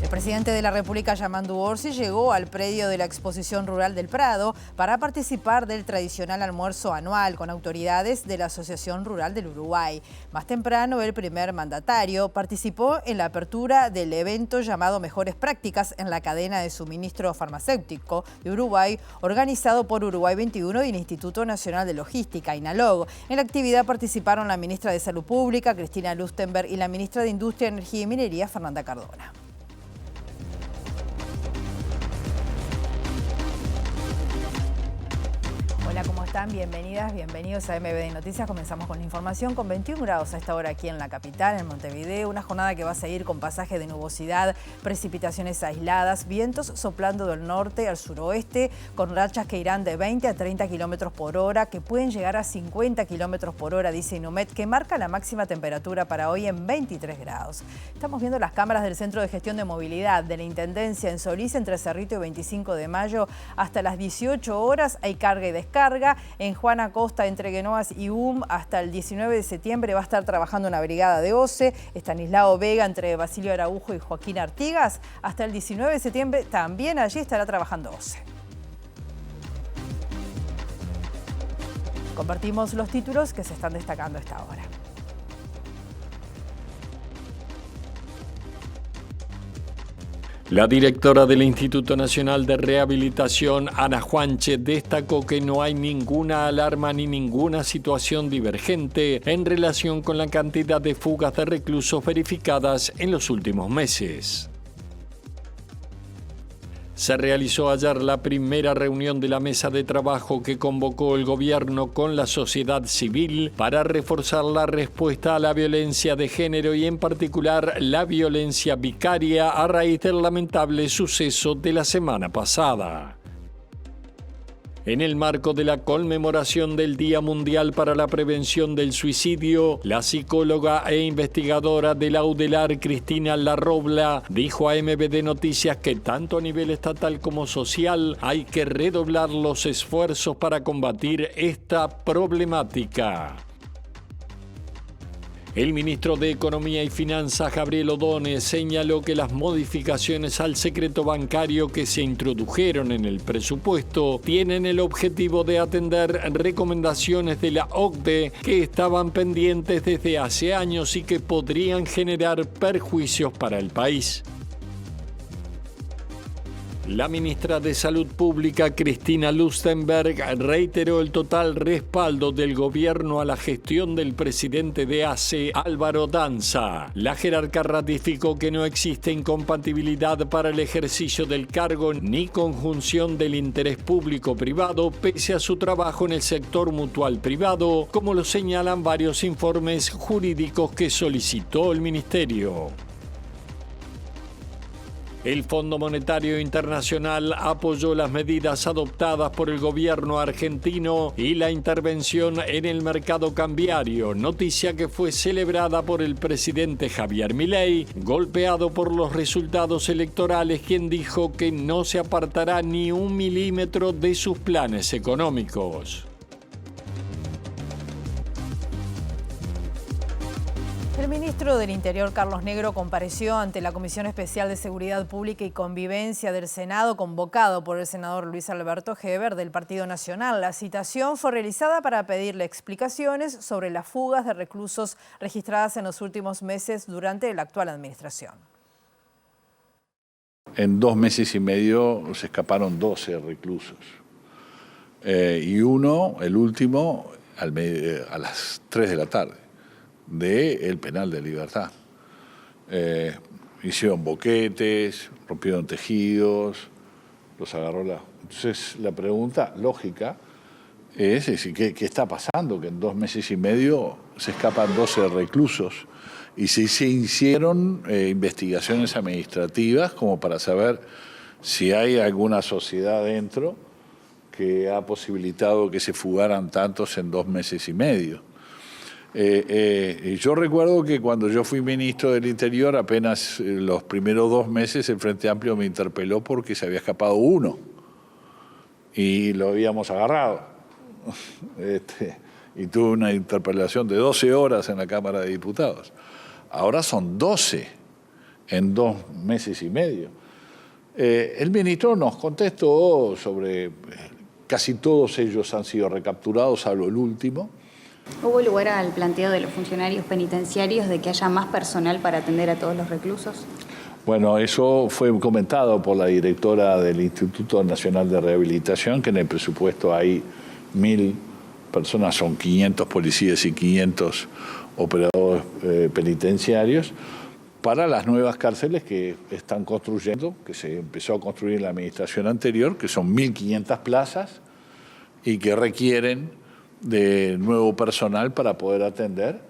El presidente de la República, Yamandu Orsi, llegó al predio de la Exposición Rural del Prado para participar del tradicional almuerzo anual con autoridades de la Asociación Rural del Uruguay. Más temprano, el primer mandatario participó en la apertura del evento llamado Mejores Prácticas en la cadena de suministro farmacéutico de Uruguay, organizado por Uruguay 21 y el Instituto Nacional de Logística, INALOG. En la actividad participaron la ministra de Salud Pública, Cristina Lustenberg, y la ministra de Industria, Energía y Minería, Fernanda Cardona. Hola, ¿cómo están? Bienvenidas, bienvenidos a MBD Noticias. Comenzamos con la información. Con 21 grados a esta hora aquí en la capital, en Montevideo. Una jornada que va a seguir con pasaje de nubosidad, precipitaciones aisladas, vientos soplando del norte al suroeste, con rachas que irán de 20 a 30 kilómetros por hora, que pueden llegar a 50 kilómetros por hora, dice Inumet, que marca la máxima temperatura para hoy en 23 grados. Estamos viendo las cámaras del Centro de Gestión de Movilidad de la Intendencia en Solís, entre Cerrito y 25 de mayo. Hasta las 18 horas hay carga y descarga. En Juan Acosta, entre Guenoas y hasta el 19 de septiembre va a estar trabajando una brigada de OCE. Estanislao Vega, entre Basilio Araujo y Joaquín Artigas. Hasta el 19 de septiembre también allí estará trabajando OCE. Compartimos los títulos que se están destacando a esta hora. La directora del Instituto Nacional de Rehabilitación, Ana Juanche, destacó que no hay ninguna alarma ni ninguna situación divergente en relación con la cantidad de fugas de reclusos verificadas en los últimos meses. Se realizó ayer la primera reunión de la mesa de trabajo que convocó el gobierno con la sociedad civil para reforzar la respuesta a la violencia de género y en particular la violencia vicaria a raíz del lamentable suceso de la semana pasada. En el marco de la conmemoración del Día Mundial para la Prevención del Suicidio, la psicóloga e investigadora de la UDELAR, Cristina Larrobla, dijo a MBD Noticias que tanto a nivel estatal como social hay que redoblar los esfuerzos para combatir esta problemática. El ministro de Economía y Finanzas, Gabriel Ordóñez, señaló que las modificaciones al secreto bancario que se introdujeron en el presupuesto tienen el objetivo de atender recomendaciones de la OCDE que estaban pendientes desde hace años y que podrían generar perjuicios para el país. La ministra de Salud Pública, Cristina Lustenberg, reiteró el total respaldo del gobierno a la gestión del presidente de ACE, Álvaro Danza. La jerarca ratificó que no existe incompatibilidad para el ejercicio del cargo ni conjunción del interés público-privado pese a su trabajo en el sector mutual privado, como lo señalan varios informes jurídicos que solicitó el ministerio. El Fondo Monetario Internacional apoyó las medidas adoptadas por el gobierno argentino y la intervención en el mercado cambiario, noticia que fue celebrada por el presidente Javier Milei, golpeado por los resultados electorales, quien dijo que no se apartará ni un milímetro de sus planes económicos. El ministro del Interior, Carlos Negro, compareció ante la Comisión Especial de Seguridad Pública y Convivencia del Senado, convocado por el senador Luis Alberto Heber del Partido Nacional. La citación fue realizada para pedirle explicaciones sobre las fugas de reclusos registradas en los últimos meses durante la actual administración. En 2 meses y medio se escaparon 12 reclusos. Y uno, el último, a las 3 de la tarde. Del penal de Libertad. Hicieron boquetes, rompieron tejidos, los agarró la... Entonces la pregunta lógica es decir, ¿qué está pasando? Que en 2 meses y medio se escapan 12 reclusos y se hicieron investigaciones administrativas como para saber si hay alguna sociedad dentro que ha posibilitado que se fugaran tantos en 2 meses y medio. Yo recuerdo que cuando yo fui ministro del Interior, apenas los primeros 2 meses el Frente Amplio me interpeló porque se había escapado uno y lo habíamos agarrado. Y tuve una interpelación de 12 horas en la Cámara de Diputados. Ahora son 12 en 2 meses y medio. El ministro nos contestó sobre casi todos ellos han sido recapturados, salvo el último. ¿Hubo lugar al planteo de los funcionarios penitenciarios de que haya más personal para atender a todos los reclusos? Bueno, eso fue comentado por la directora del Instituto Nacional de Rehabilitación, que en el presupuesto hay 1.000 personas, son 500 policías y 500 operadores penitenciarios, para las nuevas cárceles que están construyendo, que se empezó a construir en la administración anterior, que son 1.500 plazas y que requieren de nuevo personal para poder atender,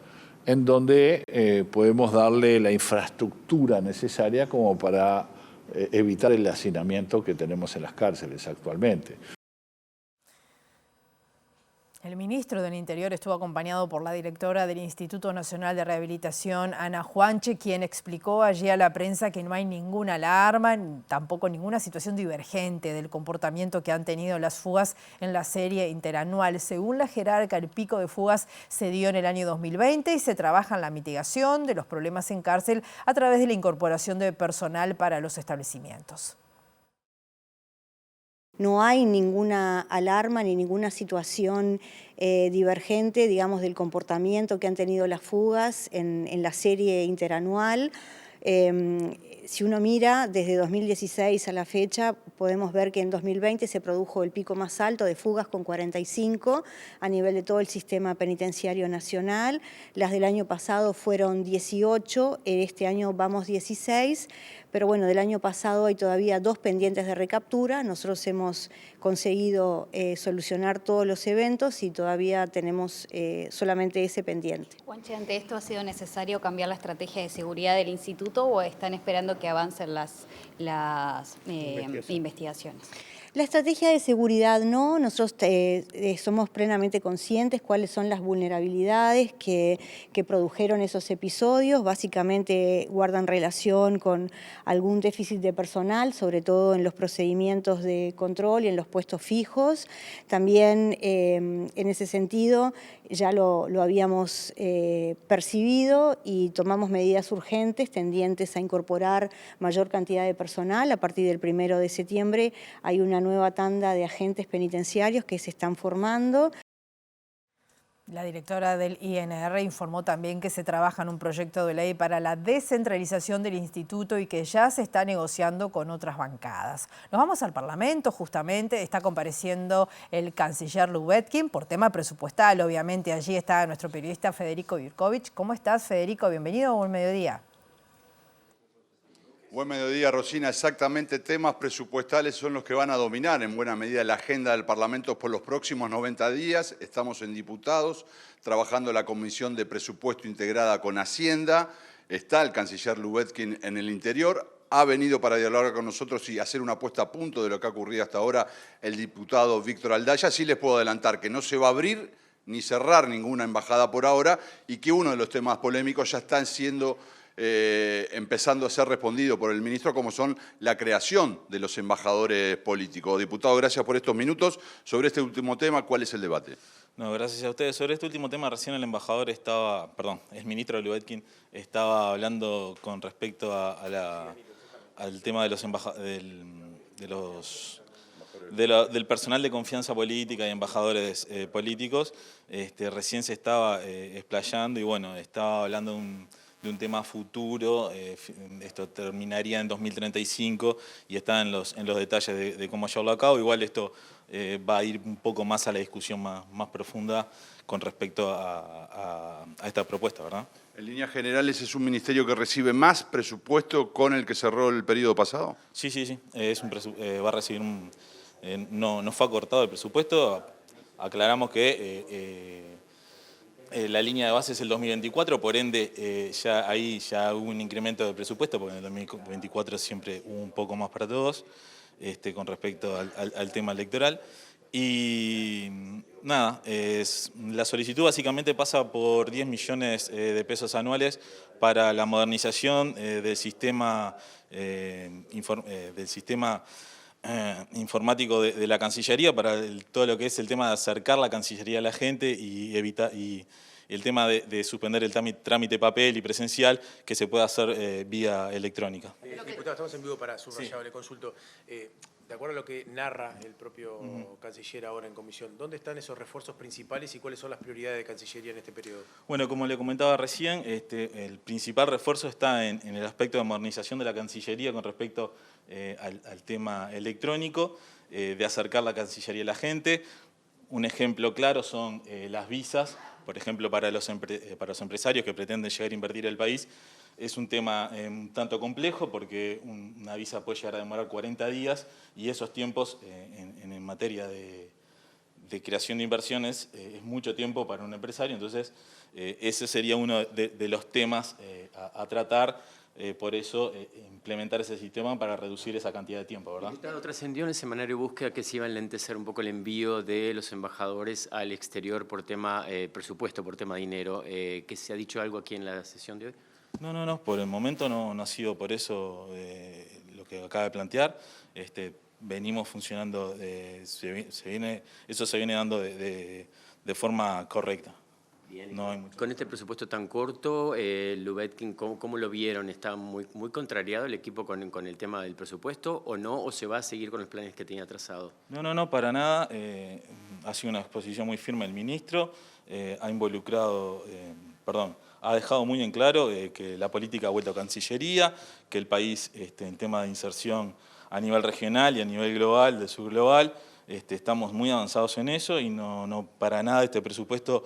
en donde podemos darle la infraestructura necesaria como para evitar el hacinamiento que tenemos en las cárceles actualmente. El ministro del Interior estuvo acompañado por la directora del Instituto Nacional de Rehabilitación, Ana Juanche, quien explicó allí a la prensa que no hay ninguna alarma, ni tampoco ninguna situación divergente del comportamiento que han tenido las fugas en la serie interanual. Según la jerarca, el pico de fugas se dio en el año 2020 y se trabaja en la mitigación de los problemas en cárcel a través de la incorporación de personal para los establecimientos. No hay ninguna alarma ni ninguna situación divergente, digamos, del comportamiento que han tenido las fugas en la serie interanual. Si uno mira desde 2016 a la fecha, podemos ver que en 2020 se produjo el pico más alto de fugas con 45 a nivel de todo el sistema penitenciario nacional. Las del año pasado fueron 18, este año vamos 16. Pero bueno, del año pasado hay todavía 2 pendientes de recaptura. Nosotros hemos conseguido solucionar todos los eventos y todavía tenemos solamente ese pendiente. Juanche, ¿ante esto ha sido necesario cambiar la estrategia de seguridad del instituto o están esperando que avancen las investigaciones? La estrategia de seguridad no, nosotros somos plenamente conscientes cuáles son las vulnerabilidades que produjeron esos episodios, básicamente guardan relación con algún déficit de personal, sobre todo en los procedimientos de control y en los puestos fijos. También en ese sentido ya lo habíamos percibido y tomamos medidas urgentes tendientes a incorporar mayor cantidad de personal. A partir del 1 de septiembre hay una nueva tanda de agentes penitenciarios que se están formando. La directora del INR informó también que se trabaja en un proyecto de ley para la descentralización del instituto y que ya se está negociando con otras bancadas. Nos vamos al Parlamento, justamente, está compareciendo el canciller Lubetkin por tema presupuestal. Obviamente allí está nuestro periodista Federico Jurkovic. ¿Cómo estás, Federico? Bienvenido, buen mediodía. Buen mediodía, Rosina. Exactamente, temas presupuestales son los que van a dominar en buena medida la agenda del Parlamento por los próximos 90 días. Estamos en diputados, trabajando en la Comisión de Presupuesto integrada con Hacienda. Está el canciller Lubetkin en el Interior. Ha venido para dialogar con nosotros y hacer una puesta a punto de lo que ha ocurrido hasta ahora el diputado Víctor Aldaya. Sí les puedo adelantar que no se va a abrir ni cerrar ninguna embajada por ahora y que uno de los temas polémicos ya están siendo empezando a ser respondido por el ministro, como son la creación de los embajadores políticos. Diputado, gracias por estos minutos. Sobre este último tema, ¿cuál es el debate? No, gracias a ustedes. Sobre este último tema, recién el embajador el ministro Lubetkin estaba hablando con respecto al tema de del personal de confianza política y embajadores políticos. Recién se estaba explayando y bueno, estaba hablando de un tema futuro. Esto terminaría en 2035 y está en los detalles de cómo llevarlo a cabo. Igual esto va a ir un poco más a la discusión más profunda con respecto a esta propuesta, ¿verdad? En líneas generales, ¿es un ministerio que recibe más presupuesto con el que cerró el periodo pasado? Sí. Va a recibir no fue acortado el presupuesto. Aclaramos que la línea de base es el 2024, por ende ya hubo un incremento de presupuesto, porque en el 2024 siempre hubo un poco más para todos, con respecto al tema electoral. Y nada, la solicitud básicamente pasa por 10 millones de pesos anuales para la modernización del sistema informático de la Cancillería, para todo lo que es el tema de acercar la Cancillería a la gente y el tema de suspender el trámite papel y presencial que se pueda hacer vía electrónica. Diputado, estamos en vivo para Subrayado, le consulto. De acuerdo a lo que narra el propio canciller ahora en comisión, ¿dónde están esos refuerzos principales y cuáles son las prioridades de Cancillería en este periodo? Bueno, como le comentaba recién, el principal refuerzo está en el aspecto de modernización de la Cancillería con respecto al tema electrónico, de acercar la Cancillería a la gente. Un ejemplo claro son las visas, por ejemplo, para los empresarios que pretenden llegar a invertir en el país. Es un tema un tanto complejo porque una visa puede llegar a demorar 40 días y esos tiempos en materia de creación de inversiones es mucho tiempo para un empresario, entonces ese sería uno de los temas a tratar, por eso implementar ese sistema para reducir esa cantidad de tiempo, ¿verdad? Diputado, trascendió en el semanario Búsqueda que se iba a enlentecer un poco el envío de los embajadores al exterior por tema presupuesto, por tema dinero. ¿Que se ha dicho algo aquí en la sesión de hoy? No, por el momento no ha sido por eso lo que acaba de plantear. Venimos funcionando, eso se viene dando de forma correcta. Bien. No con este presupuesto tan corto, Lubetkin, ¿cómo lo vieron? ¿Está muy contrariado el equipo con el tema del presupuesto o no? ¿O se va a seguir con los planes que tenía trazado? No, para nada. Ha sido una exposición muy firme el ministro, ha dejado muy en claro que la política ha vuelto a Cancillería, que el país en tema de inserción a nivel regional y a nivel global, de subglobal, estamos muy avanzados en eso y no para nada este presupuesto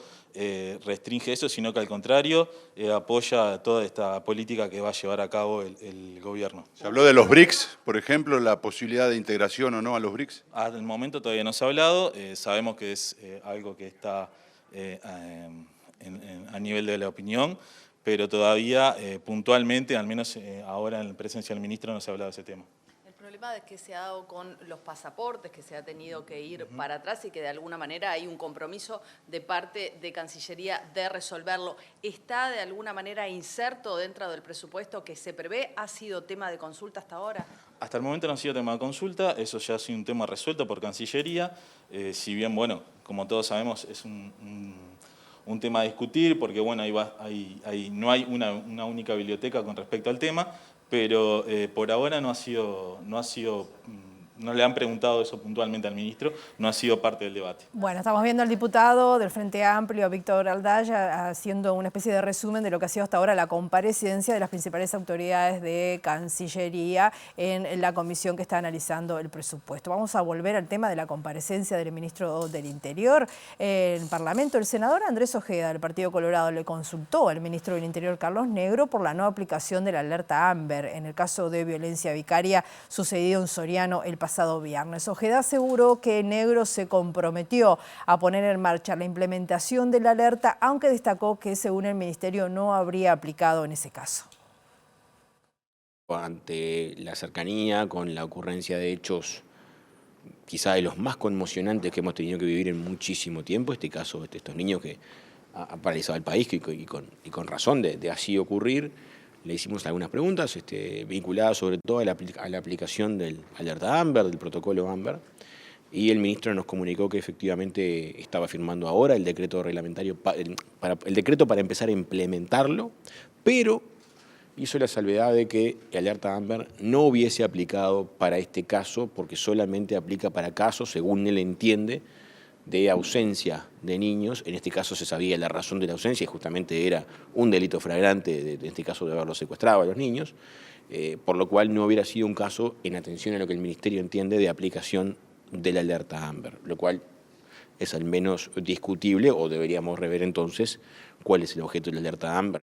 restringe eso, sino que al contrario apoya toda esta política que va a llevar a cabo el gobierno. ¿Se habló de los BRICS, por ejemplo, la posibilidad de integración o no a los BRICS? Hasta el momento todavía no se ha hablado, sabemos que es algo que está a nivel de la opinión, pero todavía puntualmente, al menos ahora en presencia del ministro, no se ha hablado de ese tema. El problema es que se ha dado con los pasaportes, que se ha tenido que ir para atrás y que de alguna manera hay un compromiso de parte de Cancillería de resolverlo. ¿Está de alguna manera inserto dentro del presupuesto que se prevé? ¿Ha sido tema de consulta hasta ahora? Hasta el momento no ha sido tema de consulta, eso ya ha sido un tema resuelto por Cancillería, si bien, bueno, como todos sabemos, es un tema a discutir, porque bueno, no hay una única biblioteca con respecto al tema, pero por ahora no le han preguntado eso puntualmente al ministro, no ha sido parte del debate. Bueno, estamos viendo al diputado del Frente Amplio, Víctor Aldaya, haciendo una especie de resumen de lo que ha sido hasta ahora la comparecencia de las principales autoridades de Cancillería en la comisión que está analizando el presupuesto. Vamos a volver al tema de la comparecencia del ministro del Interior en Parlamento. El senador Andrés Ojeda, del Partido Colorado, le consultó al ministro del Interior, Carlos Negro, por la no aplicación de la alerta Amber en el caso de violencia vicaria sucedido en Soriano el pasado viernes. Ojeda aseguró que Negro se comprometió a poner en marcha la implementación de la alerta, aunque destacó que según el ministerio no habría aplicado en ese caso. Ante la cercanía con la ocurrencia de hechos quizá de los más conmocionantes que hemos tenido que vivir en muchísimo tiempo, este caso de estos niños que han paralizado el país y con razón de así ocurrir, le hicimos algunas preguntas vinculadas sobre todo a la aplicación del alerta Amber, del protocolo Amber, y el ministro nos comunicó que efectivamente estaba firmando ahora el decreto reglamentario, el decreto para empezar a implementarlo, pero hizo la salvedad de que el alerta Amber no hubiese aplicado para este caso, porque solamente aplica para casos, según él entiende, de ausencia de niños. En este caso se sabía la razón de la ausencia y justamente era un delito flagrante, en este caso de haberlos secuestrado a los niños, por lo cual no hubiera sido un caso en atención a lo que el Ministerio entiende de aplicación de la alerta Amber, lo cual es al menos discutible o deberíamos rever entonces cuál es el objeto de la alerta Amber.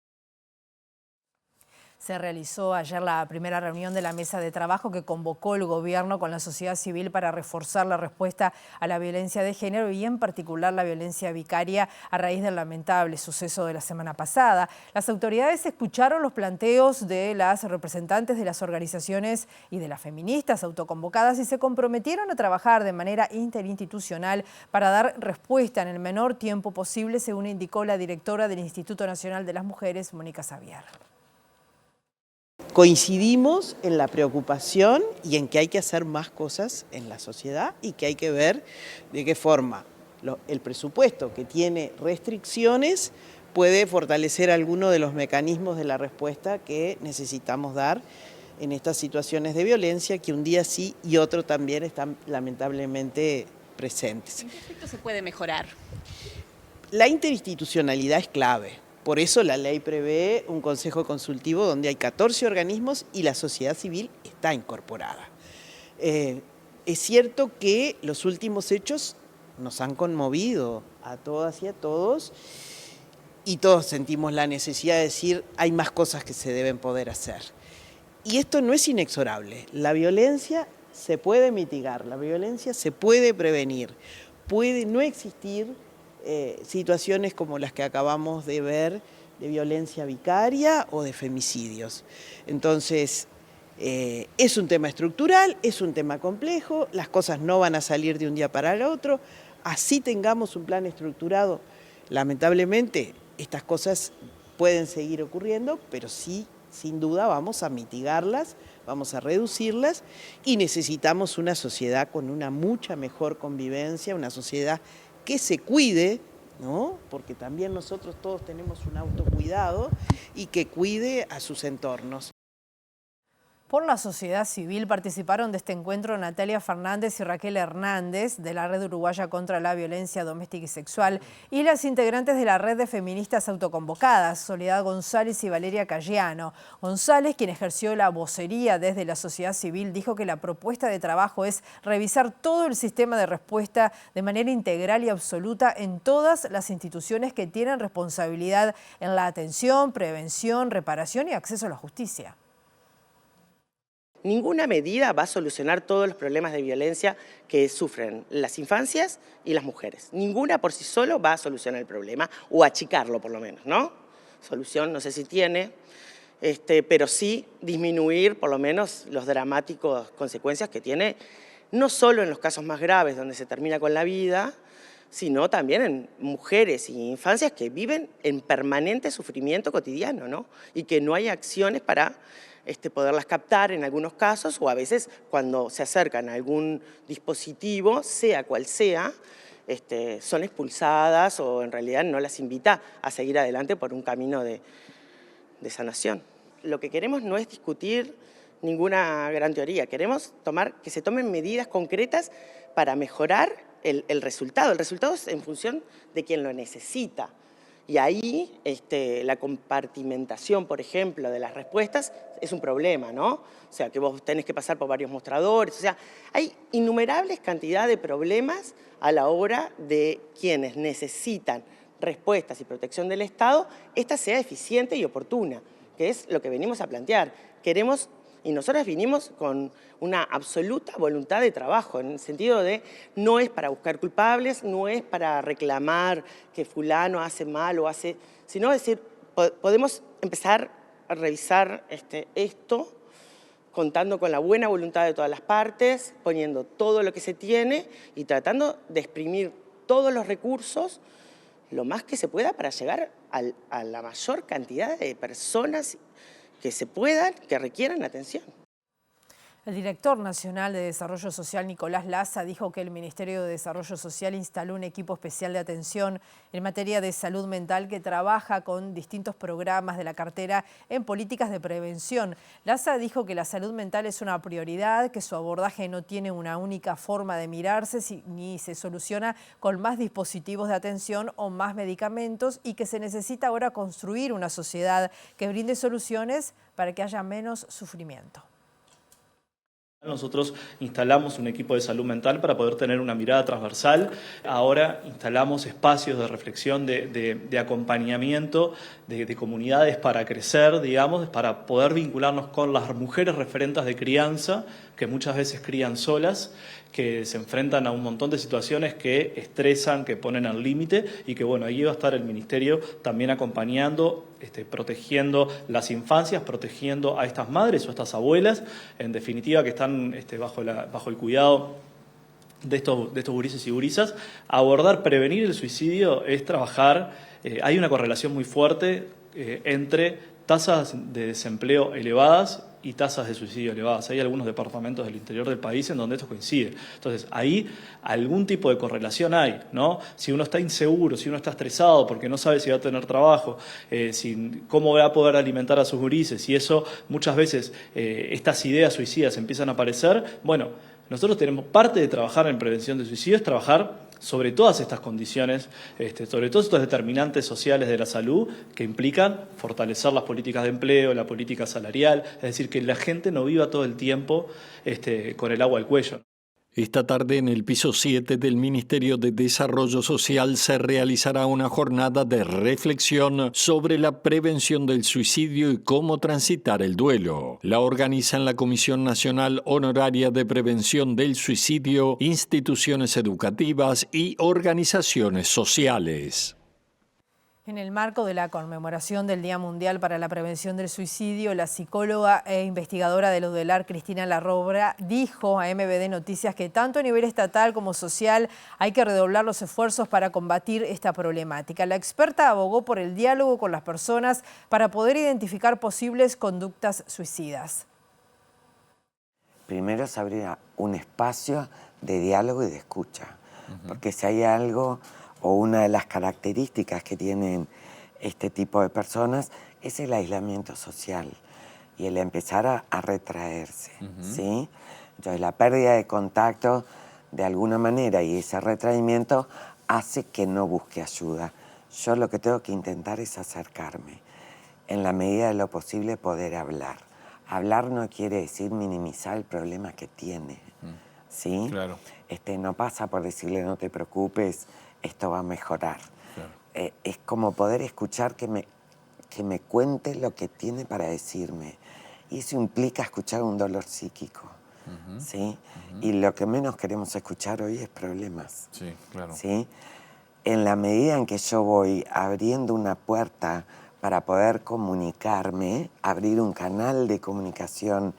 Se realizó ayer la primera reunión de la mesa de trabajo que convocó el gobierno con la sociedad civil para reforzar la respuesta a la violencia de género y en particular la violencia vicaria a raíz del lamentable suceso de la semana pasada. Las autoridades escucharon los planteos de las representantes de las organizaciones y de las feministas autoconvocadas y se comprometieron a trabajar de manera interinstitucional para dar respuesta en el menor tiempo posible, según indicó la directora del Instituto Nacional de las Mujeres, Mónica Xavier. Coincidimos en la preocupación y en que hay que hacer más cosas en la sociedad y que hay que ver de qué forma el presupuesto, que tiene restricciones, puede fortalecer alguno de los mecanismos de la respuesta que necesitamos dar en estas situaciones de violencia que un día sí y otro también están lamentablemente presentes. ¿En qué aspecto se puede mejorar? La interinstitucionalidad es clave. Por eso la ley prevé un consejo consultivo donde hay 14 organismos y la sociedad civil está incorporada. Es cierto que los últimos hechos nos han conmovido a todas y a todos, y todos sentimos la necesidad de decir hay más cosas que se deben poder hacer. Y esto no es inexorable. La violencia se puede mitigar, la violencia se puede prevenir. Puede no existir situaciones como las que acabamos de ver de violencia vicaria o de femicidios. Entonces, es un tema estructural, es un tema complejo, las cosas no van a salir de un día para el otro. Así tengamos un plan estructurado, lamentablemente estas cosas pueden seguir ocurriendo, pero sí, sin duda, vamos a mitigarlas, vamos a reducirlas y necesitamos una sociedad con una mucha mejor convivencia, una sociedad que se cuide, ¿no? Porque también nosotros todos tenemos un autocuidado y que cuide a sus entornos. Por la sociedad civil participaron de este encuentro Natalia Fernández y Raquel Hernández de la Red Uruguaya contra la Violencia Doméstica y Sexual y las integrantes de la Red de Feministas Autoconvocadas, Soledad González y Valeria Cayano. González, quien ejerció la vocería desde la sociedad civil, dijo que la propuesta de trabajo es revisar todo el sistema de respuesta de manera integral y absoluta en todas las instituciones que tienen responsabilidad en la atención, prevención, reparación y acceso a la justicia. Ninguna medida va a solucionar todos los problemas de violencia que sufren las infancias y las mujeres. Ninguna por sí solo va a solucionar el problema, o achicarlo por lo menos, ¿no? Solución no sé si tiene, pero sí disminuir por lo menos las dramáticas consecuencias que tiene, no solo en los casos más graves donde se termina con la vida, sino también en mujeres y infancias que viven en permanente sufrimiento cotidiano, ¿no? Y que no hay acciones para poderlas captar en algunos casos, o a veces cuando se acercan a algún dispositivo, sea cual sea, son expulsadas o en realidad no las invita a seguir adelante por un camino de sanación. Lo que queremos no es discutir ninguna gran teoría, queremos que se tomen medidas concretas para mejorar el resultado. El resultado es en función de quien lo necesita. Y ahí la compartimentación, por ejemplo, de las respuestas es un problema, ¿no? O sea, que vos tenés que pasar por varios mostradores. O sea, hay innumerables cantidades de problemas a la hora de quienes necesitan respuestas y protección del Estado, esta sea eficiente y oportuna, que es lo que venimos a plantear. Queremos, y nosotras vinimos con una absoluta voluntad de trabajo, en el sentido de no es para buscar culpables, no es para reclamar que fulano hace mal o hace, sino decir, podemos empezar a revisar esto, contando con la buena voluntad de todas las partes, poniendo todo lo que se tiene y tratando de exprimir todos los recursos lo más que se pueda para llegar a la mayor cantidad de personas que se puedan, que requieran atención. El director nacional de Desarrollo Social, Nicolás Laza, dijo que el Ministerio de Desarrollo Social instaló un equipo especial de atención en materia de salud mental que trabaja con distintos programas de la cartera en políticas de prevención. Laza dijo que la salud mental es una prioridad, que su abordaje no tiene una única forma de mirarse ni se soluciona con más dispositivos de atención o más medicamentos y que se necesita ahora construir una sociedad que brinde soluciones para que haya menos sufrimiento. Nosotros instalamos un equipo de salud mental para poder tener una mirada transversal. Ahora instalamos espacios de reflexión, de acompañamiento, de comunidades para crecer, digamos, para poder vincularnos con las mujeres referentes de crianza, que muchas veces crían solas, que se enfrentan a un montón de situaciones que estresan, que ponen al límite y que, bueno, ahí va a estar el Ministerio también acompañando, protegiendo las infancias, protegiendo a estas madres o a estas abuelas, en definitiva, que están bajo el cuidado de estos gurises y gurisas. Abordar, prevenir el suicidio es trabajar, hay una correlación muy fuerte entre tasas de desempleo elevadas y tasas de suicidio elevadas. Hay algunos departamentos del interior del país en donde esto coincide. Entonces, ahí algún tipo de correlación hay, ¿no? Si uno está inseguro, si uno está estresado porque no sabe si va a tener trabajo, cómo va a poder alimentar a sus gurises, y eso muchas veces estas ideas suicidas empiezan a aparecer, bueno, nosotros tenemos parte de trabajar en prevención de suicidio, es trabajar sobre todas estas condiciones, sobre todos estos determinantes sociales de la salud que implican fortalecer las políticas de empleo, la política salarial, es decir, que la gente no viva todo el tiempo con el agua al cuello. Esta tarde en el piso 7 del Ministerio de Desarrollo Social se realizará una jornada de reflexión sobre la prevención del suicidio y cómo transitar el duelo. La organizan la Comisión Nacional Honoraria de Prevención del Suicidio, instituciones educativas y organizaciones sociales. En el marco de la conmemoración del Día Mundial para la Prevención del Suicidio, la psicóloga e investigadora del UDELAR, Cristina Larrobra, dijo a MBD Noticias que tanto a nivel estatal como social hay que redoblar los esfuerzos para combatir esta problemática. La experta abogó por el diálogo con las personas para poder identificar posibles conductas suicidas. Primero se abrirá un espacio de diálogo y de escucha, porque si hay algo o una de las características que tienen este tipo de personas es el aislamiento social y el empezar a retraerse, ¿sí? Entonces la pérdida de contacto de alguna manera y ese retraimiento hace que no busque ayuda. Yo lo que tengo que intentar es acercarme, en la medida de lo posible poder hablar. Hablar no quiere decir minimizar el problema que tiene, ¿sí? Claro. No pasa por decirle no te preocupes, esto va a mejorar. Claro. Es como poder escuchar que me cuente lo que tiene para decirme. Y eso implica escuchar un dolor psíquico, ¿sí? Y lo que menos queremos escuchar hoy es problemas. Sí, claro. ¿Sí? En la medida en que yo voy abriendo una puerta para poder comunicarme, abrir un canal de comunicación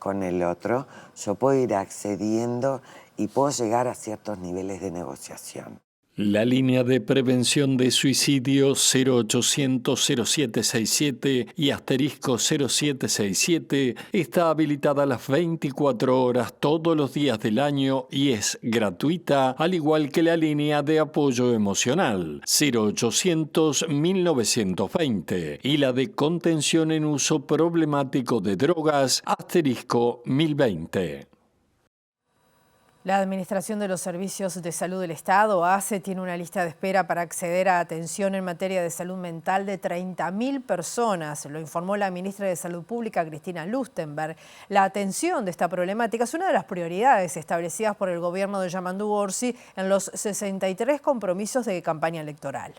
con el otro, yo puedo ir accediendo y puedo llegar a ciertos niveles de negociación. La línea de prevención de suicidio 0800-0767 y *0767 está habilitada a las 24 horas todos los días del año y es gratuita, al igual que la línea de apoyo emocional 0800-1920 y la de contención en uso problemático de drogas *1020. La Administración de los Servicios de Salud del Estado, ACE, tiene una lista de espera para acceder a atención en materia de salud mental de 30.000 personas, lo informó la ministra de Salud Pública, Cristina Lustenberg. La atención de esta problemática es una de las prioridades establecidas por el gobierno de Yamandu Orsi en los 63 compromisos de campaña electoral.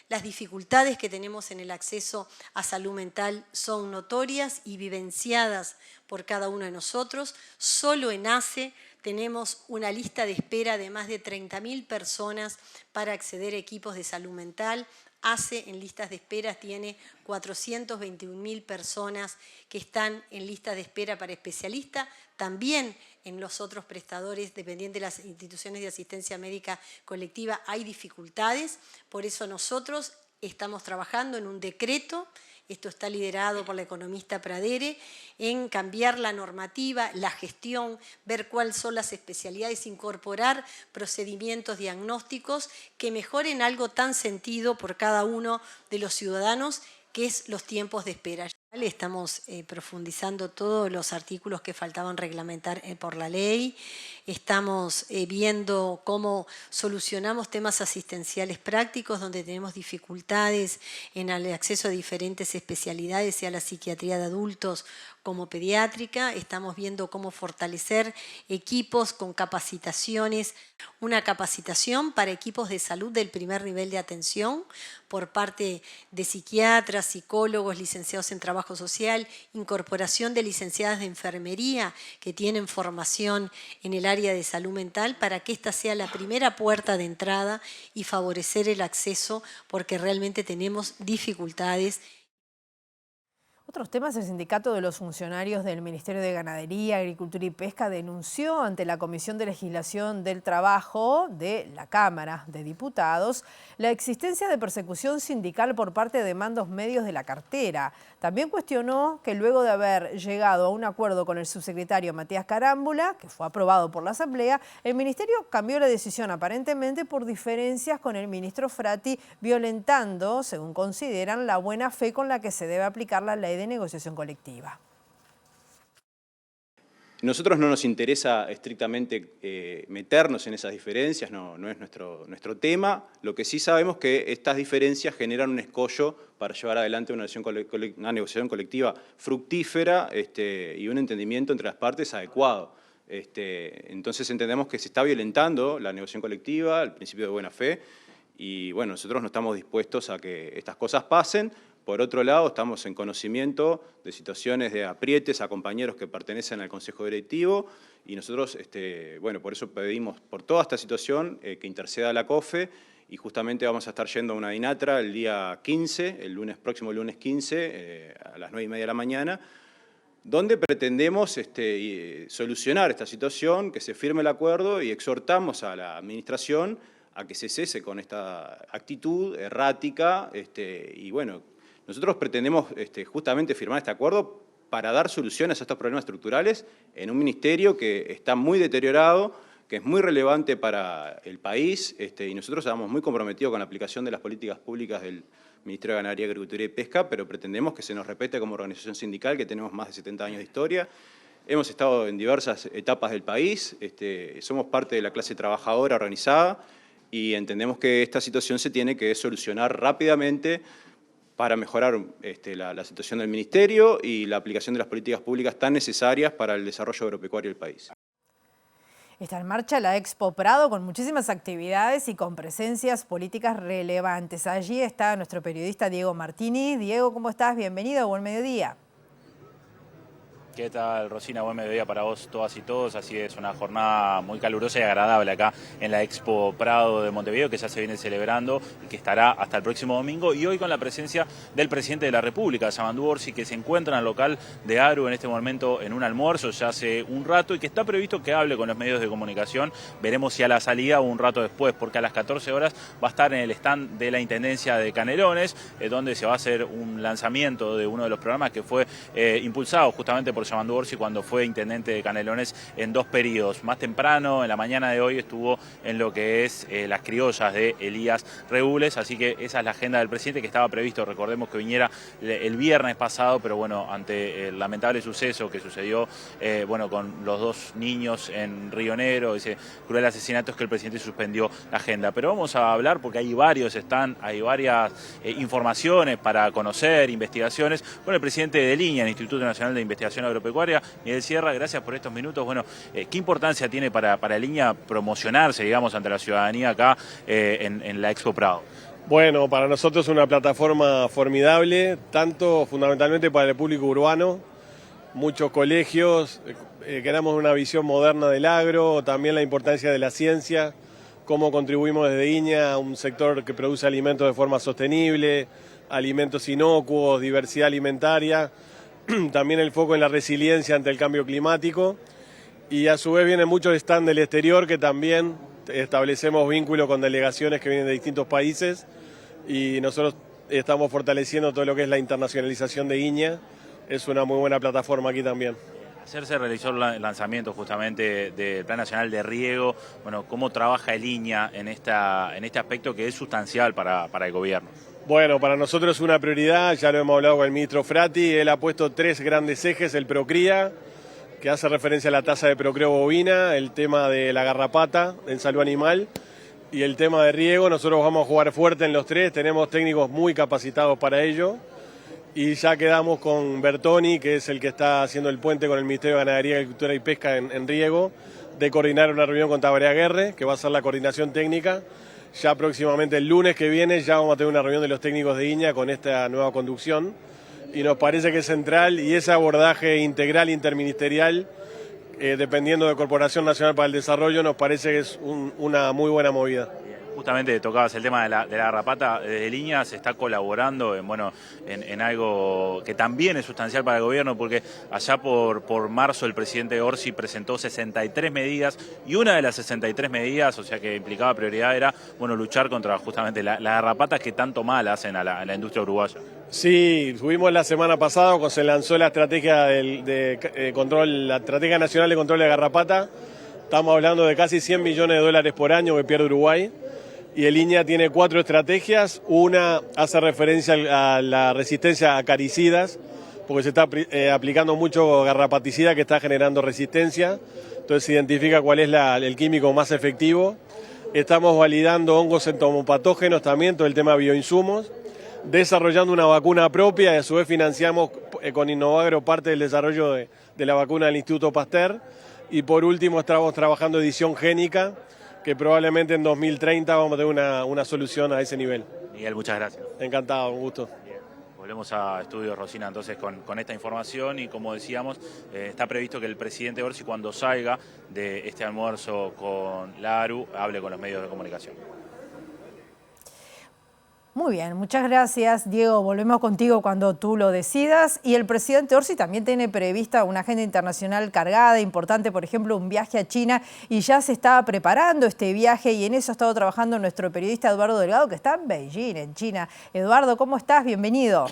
Las dificultades que tenemos en el acceso a salud mental son notorias y vivenciadas por cada uno de nosotros. Solo en ACE tenemos una lista de espera de más de 30.000 personas para acceder a equipos de salud mental. ACE en listas de espera tiene 421.000 personas que están en listas de espera para especialistas. También en los otros prestadores, dependientes de las instituciones de asistencia médica colectiva, hay dificultades. Por eso nosotros estamos trabajando en un decreto, esto está liderado por la economista Pradere, en cambiar la normativa, la gestión, ver cuáles son las especialidades, incorporar procedimientos diagnósticos que mejoren algo tan sentido por cada uno de los ciudadanos, que es los tiempos de espera. Estamos profundizando todos los artículos que faltaban reglamentar por la ley. Estamos viendo cómo solucionamos temas asistenciales prácticos donde tenemos dificultades en el acceso a diferentes especialidades, sea la psiquiatría de adultos como pediátrica. Estamos viendo cómo fortalecer equipos con capacitaciones, una capacitación para equipos de salud del primer nivel de atención por parte de psiquiatras, psicólogos, licenciados en trabajo social, incorporación de licenciadas de enfermería que tienen formación en el área de salud mental para que esta sea la primera puerta de entrada y favorecer el acceso porque realmente tenemos dificultades. Otros temas, el sindicato de los funcionarios del Ministerio de Ganadería, Agricultura y Pesca denunció ante la Comisión de Legislación del Trabajo de la Cámara de Diputados la existencia de persecución sindical por parte de mandos medios de la cartera. También cuestionó que luego de haber llegado a un acuerdo con el subsecretario Matías Carámbula, que fue aprobado por la Asamblea, el Ministerio cambió la decisión aparentemente por diferencias con el ministro Frati, violentando, según consideran, la buena fe con la que se debe aplicar la ley de negociación colectiva. Nosotros no nos interesa estrictamente meternos en esas diferencias, no es nuestro tema. Lo que sí sabemos es que estas diferencias generan un escollo para llevar adelante una negociación colectiva fructífera y un entendimiento entre las partes adecuado. Entonces entendemos que se está violentando la negociación colectiva, el principio de buena fe, y bueno, nosotros no estamos dispuestos a que estas cosas pasen. Por otro lado, estamos en conocimiento de situaciones de aprietes a compañeros que pertenecen al Consejo Directivo y nosotros, bueno, por eso pedimos por toda esta situación que interceda la COFE y justamente vamos a estar yendo a una DINATRA el día 15, próximo lunes 15, a las 9:30 de la mañana, donde pretendemos solucionar esta situación, que se firme el acuerdo y exhortamos a la Administración a que se cese con esta actitud errática y bueno, nosotros pretendemos justamente firmar este acuerdo para dar soluciones a estos problemas estructurales en un ministerio que está muy deteriorado, que es muy relevante para el país y nosotros estamos muy comprometidos con la aplicación de las políticas públicas del Ministerio de Ganadería, Agricultura y Pesca, pero pretendemos que se nos respete como organización sindical, que tenemos más de 70 años de historia. Hemos estado en diversas etapas del país, somos parte de la clase trabajadora organizada y entendemos que esta situación se tiene que solucionar rápidamente para mejorar la situación del Ministerio y la aplicación de las políticas públicas tan necesarias para el desarrollo agropecuario del país. Está en marcha la Expo Prado con muchísimas actividades y con presencias políticas relevantes. Allí está nuestro periodista Diego Martini. Diego, ¿cómo estás? Bienvenido, buen mediodía. ¿Qué tal, Rosina? Buen mediodía para vos, todas y todos. Así es, una jornada muy calurosa y agradable acá en la Expo Prado de Montevideo, que ya se viene celebrando y que estará hasta el próximo domingo. Y hoy con la presencia del presidente de la República, Yamandú Orsi, que se encuentra en el local de ARU en este momento en un almuerzo ya hace un rato y que está previsto que hable con los medios de comunicación. Veremos si a la salida o un rato después, porque a las 14 horas va a estar en el stand de la Intendencia de Canelones, donde se va a hacer un lanzamiento de uno de los programas que fue impulsado justamente por Yamandú Orsi cuando fue intendente de Canelones en 2 periodos. Más temprano, en la mañana de hoy, estuvo en lo que es Las Criollas de Elías Regules, así que esa es la agenda del presidente que estaba previsto, recordemos que viniera el viernes pasado, pero bueno, ante el lamentable suceso que sucedió bueno, con los 2 niños en Río Negro, ese cruel asesinato, es que el presidente suspendió la agenda. Pero vamos a hablar porque hay varias informaciones para conocer, investigaciones, con el presidente de Liña, el Instituto Nacional de Investigación Agropecuaria, Miguel Sierra. Gracias por estos minutos. Bueno, ¿qué importancia tiene para Liña promocionarse, digamos, ante la ciudadanía acá en la Expo Prado? Bueno, para nosotros es una plataforma formidable, tanto fundamentalmente para el público urbano, muchos colegios, queremos una visión moderna del agro, también la importancia de la ciencia, cómo contribuimos desde Liña a un sector que produce alimentos de forma sostenible, alimentos inocuos, diversidad alimentaria, también el foco en la resiliencia ante el cambio climático y a su vez vienen muchos stands del exterior que también establecemos vínculos con delegaciones que vienen de distintos países y nosotros estamos fortaleciendo todo lo que es la internacionalización de Liña. Es una muy buena plataforma aquí también. Ayer se realizó el lanzamiento justamente del Plan Nacional de Riego. Bueno, ¿cómo trabaja Liña en este aspecto que es sustancial para el gobierno? Bueno, para nosotros es una prioridad, ya lo hemos hablado con el ministro Frati, él ha puesto 3 grandes ejes, el Procría, que hace referencia a la tasa de procreo bovina, el tema de la garrapata en salud animal y el tema de riego. Nosotros vamos a jugar fuerte en los 3, tenemos técnicos muy capacitados para ello y ya quedamos con Bertoni, que es el que está haciendo el puente con el Ministerio de Ganadería, Agricultura y Pesca en riego, de coordinar una reunión con Tabaré Aguerre, que va a ser la coordinación técnica. Ya próximamente el lunes que viene ya vamos a tener una reunión de los técnicos de Liña con esta nueva conducción y nos parece que es central y ese abordaje integral interministerial, dependiendo de Corporación Nacional para el Desarrollo, nos parece que es una muy buena movida. Justamente tocabas el tema de la garrapata. Desde Línea se está colaborando en algo que también es sustancial para el gobierno, porque allá por marzo el presidente Orsi presentó 63 medidas y una de las 63 medidas, o sea que implicaba prioridad, era luchar contra justamente la garrapata que tanto mal hacen a la industria uruguaya. Sí, tuvimos la semana pasada cuando se lanzó la estrategia la estrategia nacional de control de garrapata. Estamos hablando de casi 100 millones de dólares por año que pierde Uruguay. Y el INEA tiene 4 estrategias. Una hace referencia a la resistencia a acaricidas, porque se está aplicando mucho garrapaticida que está generando resistencia. Entonces se identifica cuál es el químico más efectivo. Estamos validando hongos entomopatógenos también, todo el tema de bioinsumos. Desarrollando una vacuna propia y a su vez financiamos con Innovagro parte del desarrollo de la vacuna del Instituto Pasteur. Y por último estamos trabajando edición génica, que probablemente en 2030 vamos a tener una solución a ese nivel. Miguel, muchas gracias. Encantado, un gusto. Bien. Volvemos a Estudios Rosina entonces con esta información y como decíamos, está previsto que el presidente Orsi cuando salga de este almuerzo con la ARU hable con los medios de comunicación. Muy bien, muchas gracias, Diego. Volvemos contigo cuando tú lo decidas. Y el presidente Orsi también tiene prevista una agenda internacional cargada, importante, por ejemplo, un viaje a China, y ya se está preparando este viaje y en eso ha estado trabajando nuestro periodista Eduardo Delgado, que está en Beijing, en China. Eduardo, ¿cómo estás? Bienvenido.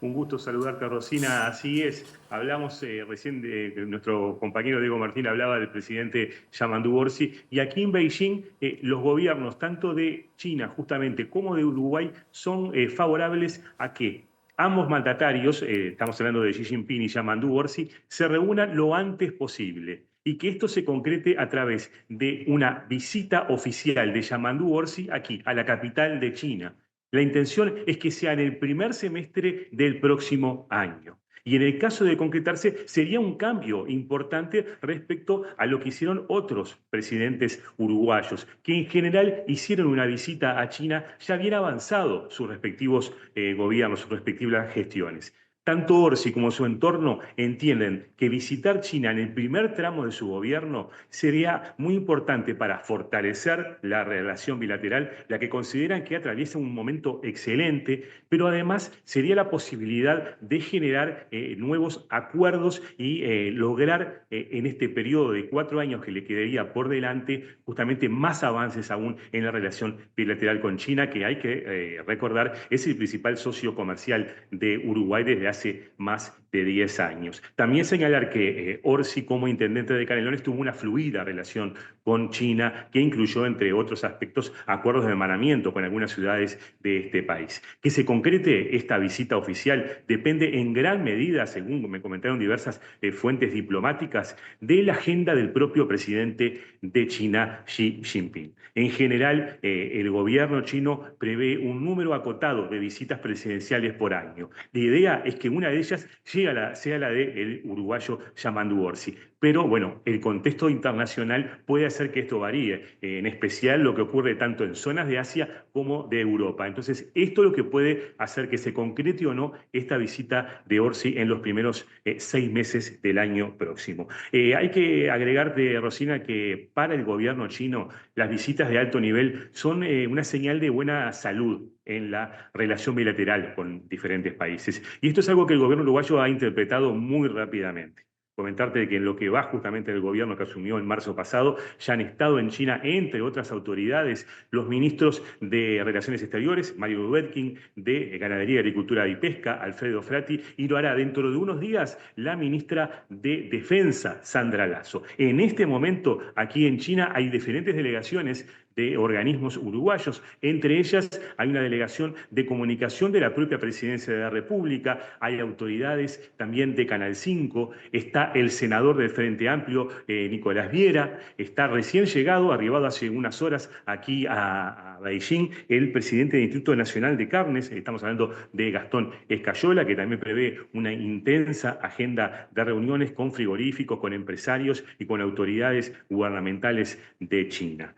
Un gusto saludarte, Rosina. Así es. Hablamos recién nuestro compañero Diego Martín hablaba del presidente Yamandu Orsi. Y aquí en Beijing, los gobiernos, tanto de China justamente como de Uruguay, son favorables a que ambos mandatarios, estamos hablando de Xi Jinping y Yamandu Orsi, se reúnan lo antes posible. Y que esto se concrete a través de una visita oficial de Yamandu Orsi aquí, a la capital de China. La intención es que sea en el primer semestre del próximo año. Y en el caso de concretarse, sería un cambio importante respecto a lo que hicieron otros presidentes uruguayos, que en general hicieron una visita a China ya bien avanzado sus respectivos gobiernos, sus respectivas gestiones. Tanto Orsi como su entorno entienden que visitar China en el primer tramo de su gobierno sería muy importante para fortalecer la relación bilateral, la que consideran que atraviesa un momento excelente, pero además sería la posibilidad de generar nuevos acuerdos y lograr en este periodo de 4 años que le quedaría por delante justamente más avances aún en la relación bilateral con China, que hay que recordar es el principal socio comercial de Uruguay desde hace más de 10 años. También señalar que Orsi, como intendente de Canelones, tuvo una fluida relación con China, que incluyó, entre otros aspectos, acuerdos de hermanamiento con algunas ciudades de este país. Que se concrete esta visita oficial depende en gran medida, según me comentaron diversas fuentes diplomáticas, de la agenda del propio presidente de China, Xi Jinping. En general, el gobierno chino prevé un número acotado de visitas presidenciales por año. La idea es que una de ellas sea la del uruguayo Yamandu Orsi. Pero bueno, el contexto internacional puede hacer que esto varíe, en especial lo que ocurre tanto en zonas de Asia como de Europa. Entonces, esto es lo que puede hacer que se concrete o no esta visita de Orsi en los primeros 6 meses del año próximo. Hay que agregarte, Rosina, que para el gobierno chino las visitas de alto nivel son una señal de buena salud en la relación bilateral con diferentes países. Y esto es algo que el gobierno uruguayo ha interpretado muy rápidamente. Comentarte que en lo que va justamente del gobierno que asumió en marzo pasado, ya han estado en China, entre otras autoridades, los ministros de Relaciones Exteriores, Mario Lubetkin, de Ganadería, Agricultura y Pesca, Alfredo Frati, y lo hará dentro de unos días la ministra de Defensa, Sandra Lasso. En este momento, aquí en China, hay diferentes delegaciones de organismos uruguayos. Entre ellas hay una delegación de comunicación de la propia Presidencia de la República, hay autoridades también de Canal 5, está el senador del Frente Amplio, Nicolás Viera, está recién llegado, arribado hace unas horas aquí a Beijing, el presidente del Instituto Nacional de Carnes, estamos hablando de Gastón Escayola, que también prevé una intensa agenda de reuniones con frigoríficos, con empresarios y con autoridades gubernamentales de China.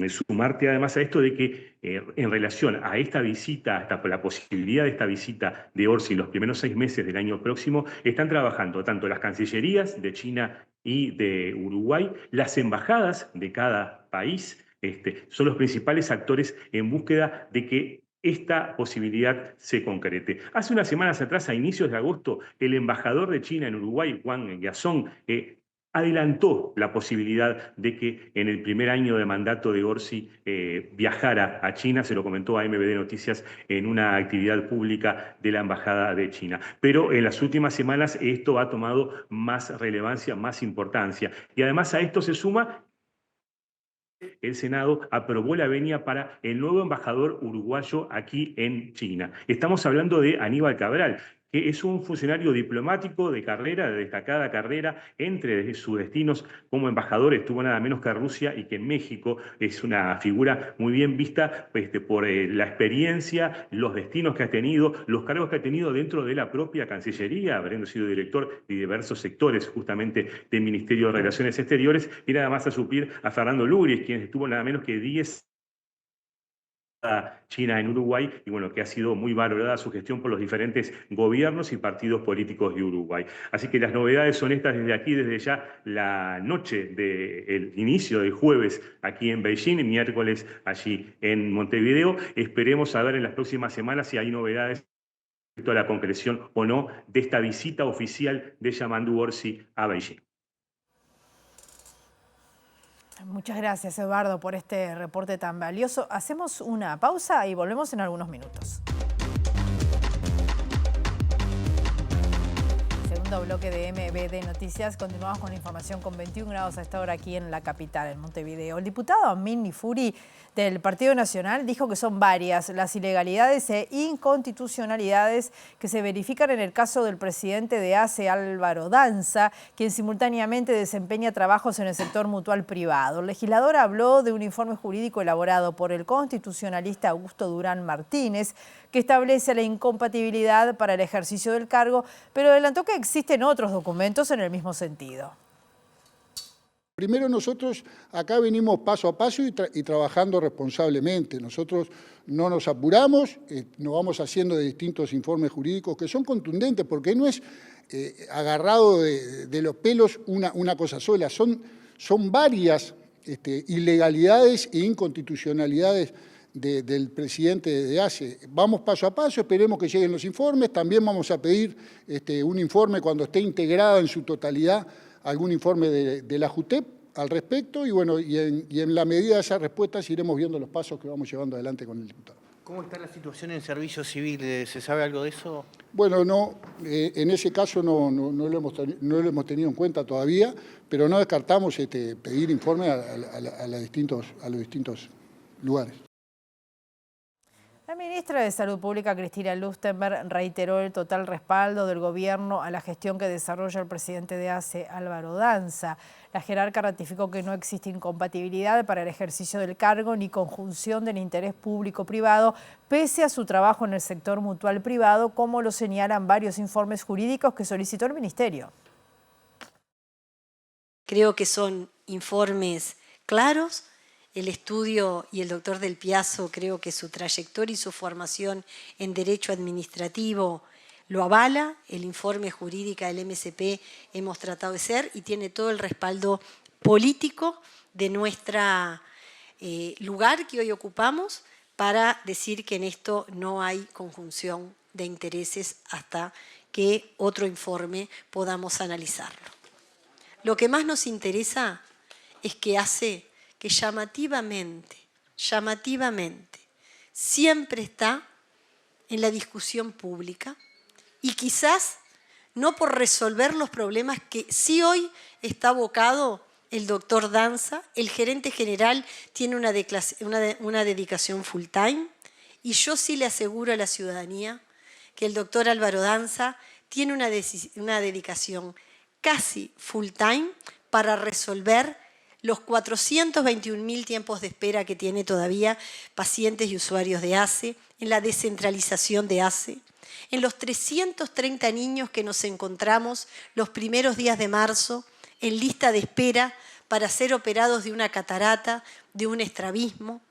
Sumarte además a esto de que en relación a esta visita, la posibilidad de esta visita de Orsi en los primeros 6 meses del año próximo, están trabajando tanto las cancillerías de China y de Uruguay, las embajadas de cada país, son los principales actores en búsqueda de que esta posibilidad se concrete. Hace unas semanas atrás, a inicios de agosto, el embajador de China en Uruguay, Wang Yazong, adelantó la posibilidad de que en el primer año de mandato de Orsi viajara a China, se lo comentó a MBD Noticias en una actividad pública de la Embajada de China. Pero en las últimas semanas esto ha tomado más relevancia, más importancia. Y además a esto se suma el Senado aprobó la venia para el nuevo embajador uruguayo aquí en China. Estamos hablando de Aníbal Cabral, que es un funcionario diplomático de carrera, de destacada carrera. Entre sus destinos como embajador estuvo nada menos que Rusia y que en México. Es una figura muy bien vista por la experiencia, los destinos que ha tenido, los cargos que ha tenido dentro de la propia Cancillería, habiendo sido director de diversos sectores justamente del Ministerio de Relaciones Exteriores, y nada más a suplir a Fernando Lugris, quien estuvo nada menos que 10 China en Uruguay, y bueno, que ha sido muy valorada su gestión por los diferentes gobiernos y partidos políticos de Uruguay. Así que las novedades son estas desde aquí, desde ya la noche del inicio del jueves aquí en Beijing, y miércoles allí en Montevideo. Esperemos a ver en las próximas semanas si hay novedades respecto a la concreción o no de esta visita oficial de Yamandu Orsi a Beijing. Muchas gracias, Eduardo, por este reporte tan valioso. Hacemos una pausa y volvemos en algunos minutos. Segundo bloque de MBD Noticias. Continuamos con información con 21 grados a esta hora aquí en la capital, en Montevideo. El diputado Amin Nifuri del Partido Nacional dijo que son varias las ilegalidades e inconstitucionalidades que se verifican en el caso del presidente de ACE, Álvaro Danza, quien simultáneamente desempeña trabajos en el sector mutual privado. El legislador habló de un informe jurídico elaborado por el constitucionalista Augusto Durán Martínez, que establece la incompatibilidad para el ejercicio del cargo, pero adelantó que existen otros documentos en el mismo sentido. Primero, nosotros acá venimos paso a paso y trabajando responsablemente. Nosotros no nos apuramos, nos vamos haciendo de distintos informes jurídicos que son contundentes, porque no es agarrado de los pelos una cosa sola, son varias ilegalidades e inconstitucionalidades del presidente de ACE. Vamos paso a paso, esperemos que lleguen los informes. También vamos a pedir un informe cuando esté integrado en su totalidad, algún informe de la JUTEP al respecto, y bueno, y en la medida de esas respuestas iremos viendo los pasos que vamos llevando adelante con el diputado. ¿Cómo está la situación en el servicio civil? ¿Se sabe algo de eso? Bueno, no, en ese caso no lo hemos tenido en cuenta todavía, pero no descartamos pedir informe a los distintos lugares. La ministra de Salud Pública, Cristina Lustenberg, reiteró el total respaldo del gobierno a la gestión que desarrolla el presidente de ACE, Álvaro Danza. La jerarca ratificó que no existe incompatibilidad para el ejercicio del cargo ni conjunción del interés público-privado, pese a su trabajo en el sector mutual privado, como lo señalan varios informes jurídicos que solicitó el Ministerio. Creo que son informes claros. El estudio y el doctor Del Piazzo, creo que su trayectoria y su formación en Derecho Administrativo lo avala. El informe jurídico del MSP hemos tratado de ser y tiene todo el respaldo político de nuestro lugar que hoy ocupamos para decir que en esto no hay conjunción de intereses hasta que otro informe podamos analizarlo. Lo que más nos interesa es que hace que llamativamente, siempre está en la discusión pública y quizás no por resolver los problemas que sí hoy está abocado el doctor Danza. El gerente general tiene una dedicación full time, y yo sí le aseguro a la ciudadanía que el doctor Álvaro Danza tiene una dedicación casi full time para resolver los 421.000 tiempos de espera que tiene todavía pacientes y usuarios de ACE, en la descentralización de ACE, en los 330 niños que nos encontramos los primeros días de marzo en lista de espera para ser operados de una catarata, de un estrabismo,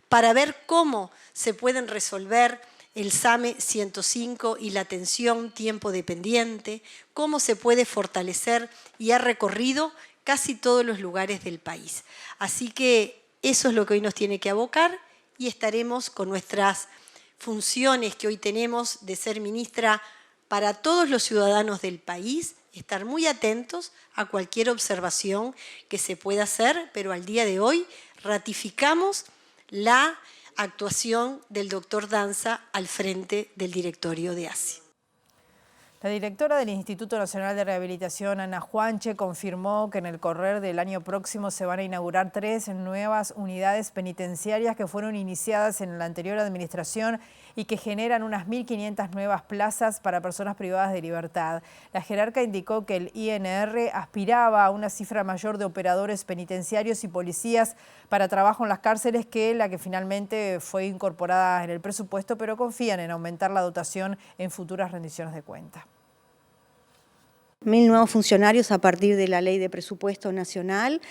para ver cómo se pueden resolver el SAME 105 y la atención tiempo dependiente, cómo se puede fortalecer, y ha recorrido casi todos los lugares del país. Así que Eso es lo que hoy nos tiene que abocar y estaremos con nuestras funciones que hoy tenemos de ser ministra para todos los ciudadanos del país, estar muy atentos a cualquier observación que se pueda hacer, pero al día de hoy ratificamos la actuación del doctor Danza al frente del directorio de ASI. La directora del Instituto Nacional de Rehabilitación, Ana Juanche, confirmó que en el correr del año próximo se van a inaugurar 3 nuevas unidades penitenciarias que fueron iniciadas en la anterior administración y que generan unas 1.500 nuevas plazas para personas privadas de libertad. La jerarca indicó que el INR aspiraba a una cifra mayor de operadores penitenciarios y policías para trabajo en las cárceles que la que finalmente fue incorporada en el presupuesto, pero confían en aumentar la dotación en futuras rendiciones de cuentas. 1.000 nuevos funcionarios a partir de la Ley de Presupuesto Nacional.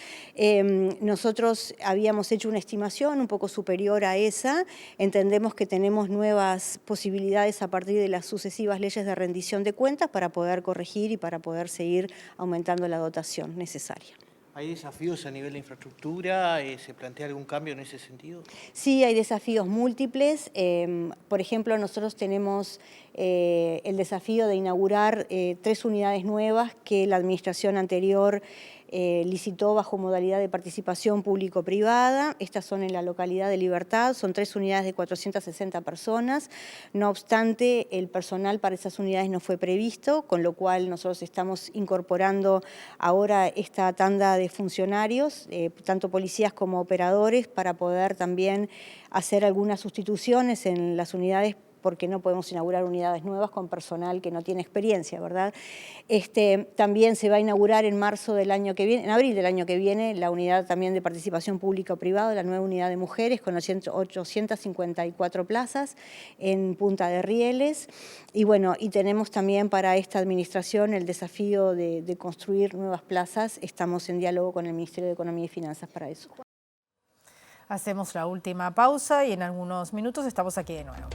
Nosotros habíamos hecho una estimación un poco superior a esa. Entendemos que tenemos nuevas posibilidades a partir de las sucesivas leyes de rendición de cuentas para poder corregir y para poder seguir aumentando la dotación necesaria. ¿Hay desafíos a nivel de infraestructura? ¿Se plantea algún cambio en ese sentido? Sí, hay desafíos múltiples. Por ejemplo, nosotros tenemos el desafío de inaugurar 3 unidades nuevas que la administración anterior licitó bajo modalidad de participación público-privada. Estas son en la localidad de Libertad, son 3 unidades de 460 personas. No obstante, el personal para esas unidades no fue previsto, con lo cual nosotros estamos incorporando ahora esta tanda de funcionarios, tanto policías como operadores, para poder también hacer algunas sustituciones en las unidades, porque no podemos inaugurar unidades nuevas con personal que no tiene experiencia, ¿verdad? También se va a inaugurar en marzo del año que viene, en abril del año que viene, la unidad también de participación pública o privada, la nueva unidad de mujeres con 854 plazas en Punta de Rieles. Y bueno, y tenemos también para esta administración el desafío de construir nuevas plazas. Estamos en diálogo con el Ministerio de Economía y Finanzas para eso. Hacemos la última pausa y en algunos minutos estamos aquí de nuevo.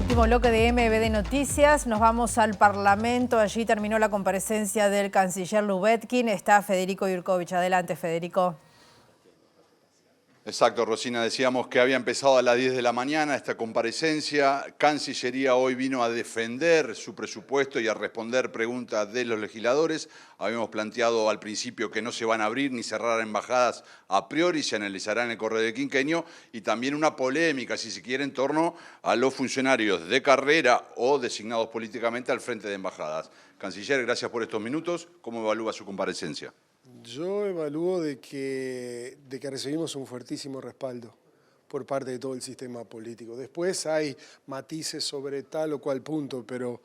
Último bloque de MBD Noticias, nos vamos al Parlamento, allí terminó la comparecencia del canciller Lubetkin, está Federico Jurkovic. Adelante, Federico. Exacto, Rosina, decíamos que había empezado a las 10 de la mañana esta comparecencia. Cancillería hoy vino a defender su presupuesto y a responder preguntas de los legisladores. Habíamos planteado al principio que no se van a abrir ni cerrar embajadas a priori, se analizará en el correo de quinquenio, y también una polémica, si se quiere, en torno a los funcionarios de carrera o designados políticamente al frente de embajadas. Canciller, gracias por estos minutos. ¿Cómo evalúa su comparecencia? Yo evalúo de que recibimos un fuertísimo respaldo por parte de todo el sistema político. Después hay matices sobre tal o cual punto, pero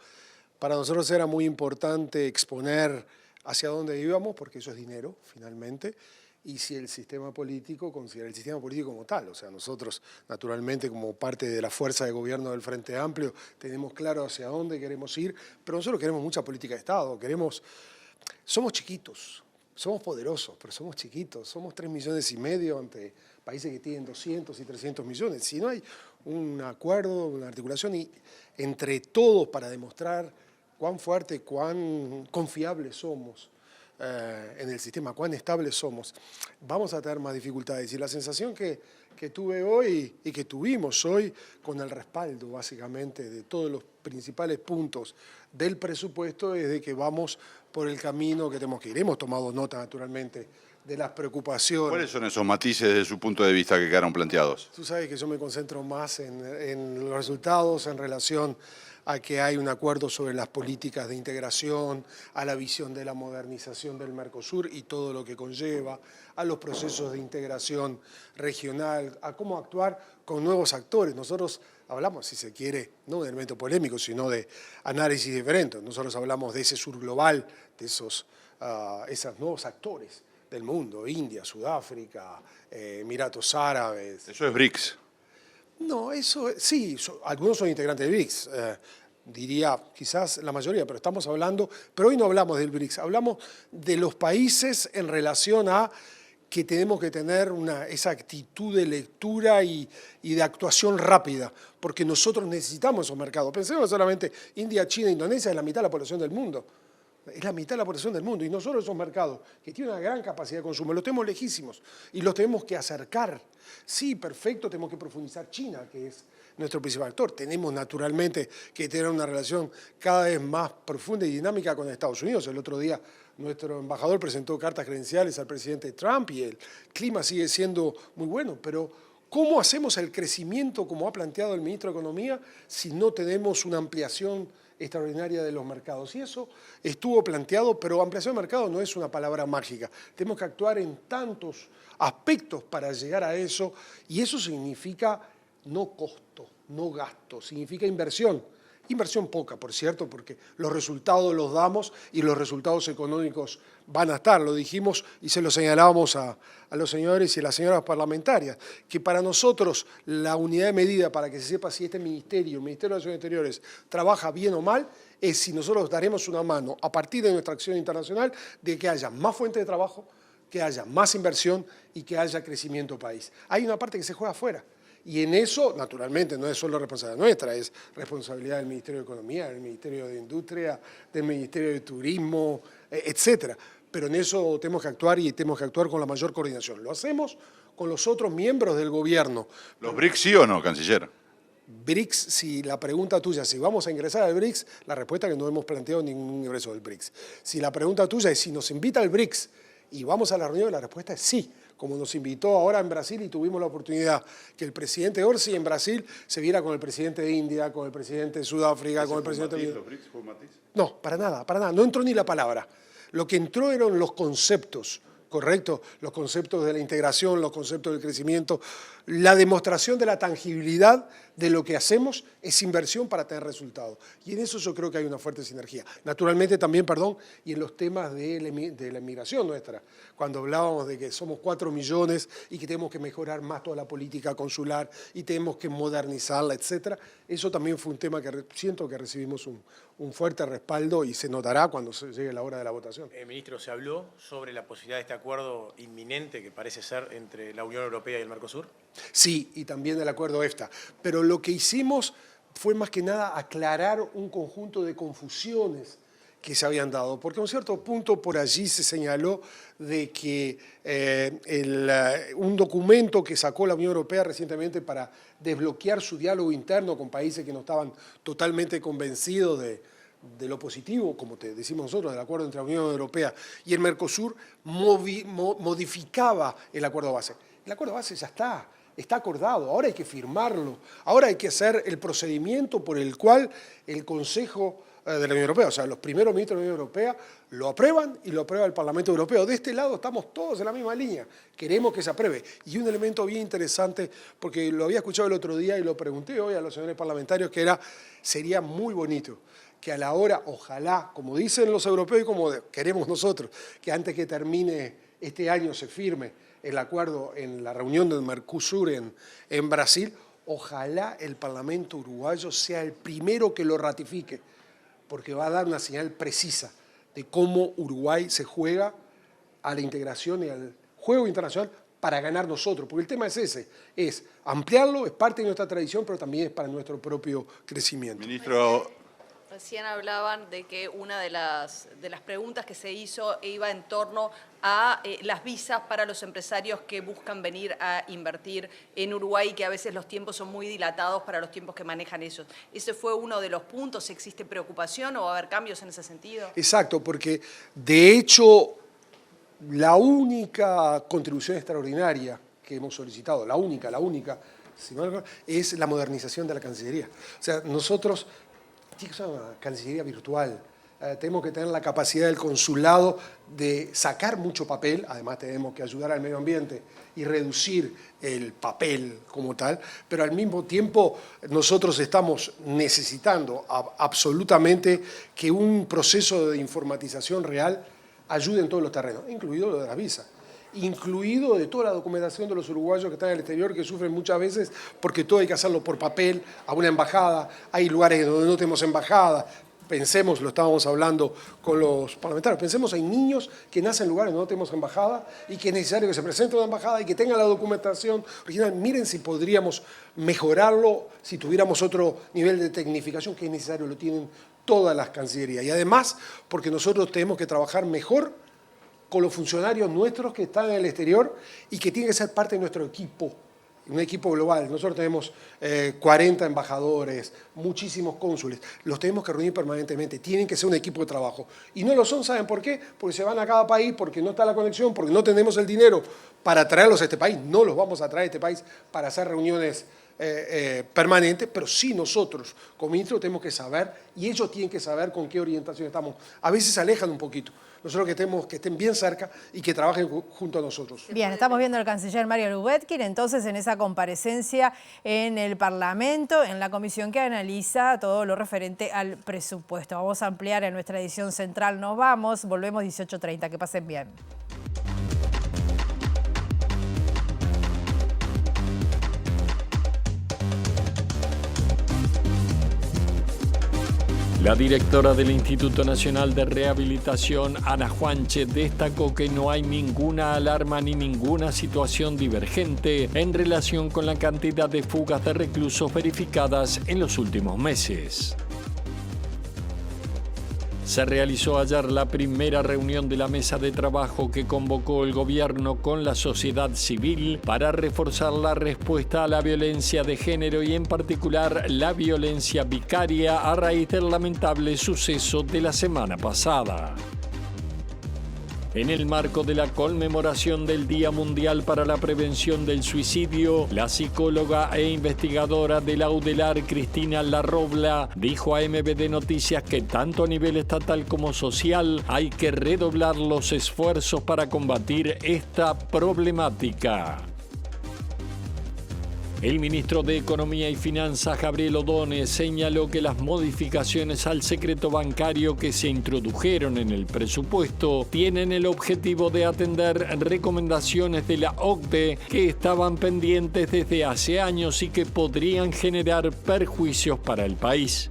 para nosotros era muy importante exponer hacia dónde íbamos, porque eso es dinero, finalmente, y si el sistema político considera el sistema político como tal. O sea, nosotros, naturalmente, como parte de la fuerza de gobierno del Frente Amplio, tenemos claro hacia dónde queremos ir, pero nosotros queremos mucha política de Estado, somos chiquitos. Somos poderosos, pero somos chiquitos. Somos 3,5 millones ante países que tienen 200 y 300 millones. Si no hay un acuerdo, una articulación entre todos para demostrar cuán fuerte, cuán confiables somos en el sistema, cuán estables somos, vamos a tener más dificultades. Y la sensación que tuve hoy y que tuvimos hoy, con el respaldo básicamente de todos los principales puntos del presupuesto, es de que vamos por el camino que tenemos que ir. Hemos tomado nota, naturalmente, de las preocupaciones. ¿Cuáles son esos matices desde su punto de vista que quedaron planteados? Tú sabes que yo me concentro más en los resultados en relación a que hay un acuerdo sobre las políticas de integración, a la visión de la modernización del Mercosur y todo lo que conlleva, a los procesos de integración regional, a cómo actuar con nuevos actores. Nosotros hablamos, si se quiere, no de elemento polémico, sino de análisis diferentes. Nosotros hablamos de ese sur global, de esos nuevos actores del mundo, India, Sudáfrica, Emiratos Árabes. Eso es BRICS. No, eso sí, algunos son integrantes del BRICS, diría quizás la mayoría, pero estamos hablando, pero hoy no hablamos del BRICS, hablamos de los países en relación a que tenemos que tener esa actitud de lectura y de actuación rápida, porque nosotros necesitamos esos mercados. Pensemos solamente, India, China, Indonesia es la mitad de la población del mundo. Es la mitad de la población del mundo y nosotros esos mercados que tienen una gran capacidad de consumo, los tenemos lejísimos y los tenemos que acercar. Sí, perfecto, tenemos que profundizar China, que es nuestro principal actor. Tenemos naturalmente que tener una relación cada vez más profunda y dinámica con Estados Unidos. El otro día nuestro embajador presentó cartas credenciales al presidente Trump y el clima sigue siendo muy bueno, pero ¿cómo hacemos el crecimiento como ha planteado el ministro de Economía si no tenemos una ampliación extraordinaria de los mercados? Y eso estuvo planteado, pero ampliación de mercado no es una palabra mágica. Tenemos que actuar en tantos aspectos para llegar a eso, y eso significa no costo, no gasto, significa inversión. Inversión poca, por cierto, porque los resultados los damos y los resultados económicos van a estar. Lo dijimos y se lo señalábamos a los señores y a las señoras parlamentarias, que para nosotros la unidad de medida para que se sepa si este ministerio, el Ministerio de Relaciones Exteriores, trabaja bien o mal, es si nosotros daremos una mano a partir de nuestra acción internacional de que haya más fuentes de trabajo, que haya más inversión y que haya crecimiento país. Hay una parte que se juega afuera. Y en eso, naturalmente, no es solo responsabilidad nuestra, es responsabilidad del Ministerio de Economía, del Ministerio de Industria, del Ministerio de Turismo, etcétera. Pero en eso tenemos que actuar y tenemos que actuar con la mayor coordinación. Lo hacemos con los otros miembros del gobierno. ¿Los BRICS sí o no, canciller? BRICS, si la pregunta tuya, si vamos a ingresar al BRICS, la respuesta es que no hemos planteado ningún ingreso del BRICS. Si la pregunta tuya es si nos invita al BRICS y vamos a la reunión, la respuesta es sí. Como nos invitó ahora en Brasil y tuvimos la oportunidad que el presidente Orsi en Brasil se viera con el presidente de India, con el presidente de Sudáfrica, con el presidente de... ¿Fue un matiz? No, para nada, no entró ni la palabra. Lo que entró eran los conceptos, ¿correcto? Los conceptos de la integración, los conceptos del crecimiento, la demostración de la tangibilidad de lo que hacemos es inversión para tener resultados. Y en eso yo creo que hay una fuerte sinergia. Naturalmente también, y en los temas de la inmigración nuestra, cuando hablábamos de que somos 4 millones y que tenemos que mejorar más toda la política consular y tenemos que modernizarla, etcétera, eso también fue un tema que siento que recibimos un fuerte respaldo y se notará cuando llegue la hora de la votación. Ministro, ¿se habló sobre la posibilidad de este acuerdo inminente que parece ser entre la Unión Europea y el Mercosur? Sí, y también el acuerdo EFTA. Pero lo que hicimos fue más que nada aclarar un conjunto de confusiones que se habían dado, porque a un cierto punto por allí se señaló de que un documento que sacó la Unión Europea recientemente para desbloquear su diálogo interno con países que no estaban totalmente convencidos de lo positivo, como te decimos nosotros, del acuerdo entre la Unión Europea y el Mercosur, modificaba el acuerdo base. El acuerdo base ya está acordado, ahora hay que firmarlo, ahora hay que hacer el procedimiento por el cual el Consejo de la Unión Europea, o sea, los primeros ministros de la Unión Europea lo aprueban y lo aprueba el Parlamento Europeo. De este lado estamos todos en la misma línea, queremos que se apruebe. Y un elemento bien interesante, porque lo había escuchado el otro día y lo pregunté hoy a los señores parlamentarios, que sería muy bonito que a la hora, ojalá, como dicen los europeos y como queremos nosotros, que antes que termine este año se firme el acuerdo en la reunión del Mercosur en Brasil, ojalá el Parlamento uruguayo sea el primero que lo ratifique, porque va a dar una señal precisa de cómo Uruguay se juega a la integración y al juego internacional para ganar nosotros, porque el tema es ese, es ampliarlo, es parte de nuestra tradición, pero también es para nuestro propio crecimiento. Ministro... Recién hablaban de que una de las preguntas que se hizo iba en torno a las visas para los empresarios que buscan venir a invertir en Uruguay, que a veces los tiempos son muy dilatados para los tiempos que manejan ellos. ¿Ese fue uno de los puntos? ¿Existe preocupación o va a haber cambios en ese sentido? Exacto, porque de hecho la única contribución extraordinaria que hemos solicitado, la única, es la modernización de la Cancillería. O sea, nosotros... tiene que ser una Cancillería virtual. Tenemos que tener la capacidad del consulado de sacar mucho papel, además tenemos que ayudar al medio ambiente y reducir el papel como tal, pero al mismo tiempo nosotros estamos necesitando absolutamente que un proceso de informatización real ayude en todos los terrenos, incluido lo de las visas, incluido de toda la documentación de los uruguayos que están en el exterior, que sufren muchas veces porque todo hay que hacerlo por papel, a una embajada, hay lugares donde no tenemos embajada, Pensemos, lo estábamos hablando con los parlamentarios, pensemos en niños que nacen en lugares donde no tenemos embajada y que es necesario que se presente una embajada y que tengan la documentación original. Miren si podríamos mejorarlo, si tuviéramos otro nivel de tecnificación que es necesario, lo tienen todas las cancillerías. Y además, porque nosotros tenemos que trabajar mejor con los funcionarios nuestros que están en el exterior y que tienen que ser parte de nuestro equipo. Un equipo global. Nosotros tenemos 40 embajadores, muchísimos cónsules. Los tenemos que reunir permanentemente. Tienen que ser un equipo de trabajo. Y no lo son, ¿saben por qué? Porque se van a cada país, porque no está la conexión, porque no tenemos el dinero para traerlos a este país. No los vamos a traer a este país para hacer reuniones permanentes, pero sí nosotros, como ministros, tenemos que saber, y ellos tienen que saber con qué orientación estamos. A veces se alejan un poquito. Nosotros que estén bien cerca y que trabajen junto a nosotros. Bien, estamos viendo al canciller Mario Lubetkin, entonces en esa comparecencia en el Parlamento, en la comisión que analiza todo lo referente al presupuesto. Vamos a ampliar en nuestra edición central. Nos vamos, volvemos 18:30. Que pasen bien. La directora del Instituto Nacional de Rehabilitación, Ana Juanche, destacó que no hay ninguna alarma ni ninguna situación divergente en relación con la cantidad de fugas de reclusos verificadas en los últimos meses. Se realizó ayer la primera reunión de la mesa de trabajo que convocó el gobierno con la sociedad civil para reforzar la respuesta a la violencia de género y en particular la violencia vicaria a raíz del lamentable suceso de la semana pasada. En el marco de la conmemoración del Día Mundial para la Prevención del Suicidio, la psicóloga e investigadora de la UDELAR, Cristina Larrobla, dijo a MBD Noticias que tanto a nivel estatal como social hay que redoblar los esfuerzos para combatir esta problemática. El ministro de Economía y Finanzas, Gabriel Ordóñez, señaló que las modificaciones al secreto bancario que se introdujeron en el presupuesto tienen el objetivo de atender recomendaciones de la OCDE que estaban pendientes desde hace años y que podrían generar perjuicios para el país.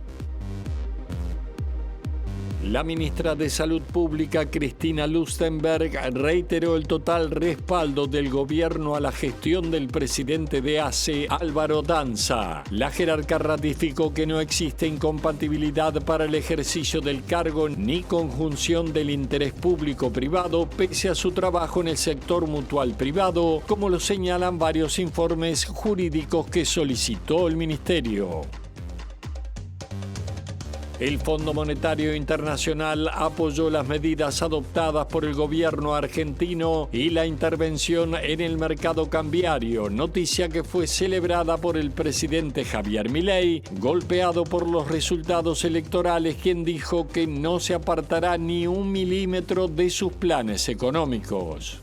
La ministra de Salud Pública, Cristina Lustenberg, reiteró el total respaldo del gobierno a la gestión del presidente de ACE, Álvaro Danza. La jerarca ratificó que no existe incompatibilidad para el ejercicio del cargo ni conjunción del interés público-privado pese a su trabajo en el sector mutual privado, como lo señalan varios informes jurídicos que solicitó el ministerio. El Fondo Monetario Internacional apoyó las medidas adoptadas por el gobierno argentino y la intervención en el mercado cambiario, noticia que fue celebrada por el presidente Javier Milei, golpeado por los resultados electorales, quien dijo que no se apartará ni un milímetro de sus planes económicos.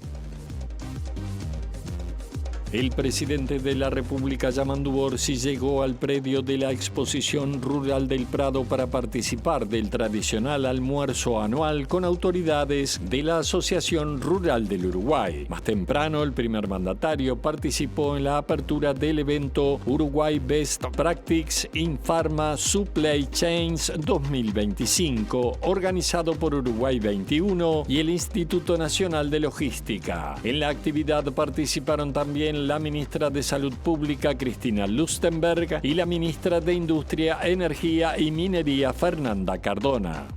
El presidente de la República, Yamandu Orsi, llegó al predio de la Exposición Rural del Prado para participar del tradicional almuerzo anual con autoridades de la Asociación Rural del Uruguay. Más temprano, el primer mandatario participó en la apertura del evento Uruguay Best Practices in Pharma Supply Chains 2025, organizado por Uruguay 21 y el Instituto Nacional de Logística. En la actividad participaron también la ministra de Salud Pública, Cristina Lustenberg, y la ministra de Industria, Energía y Minería, Fernanda Cardona.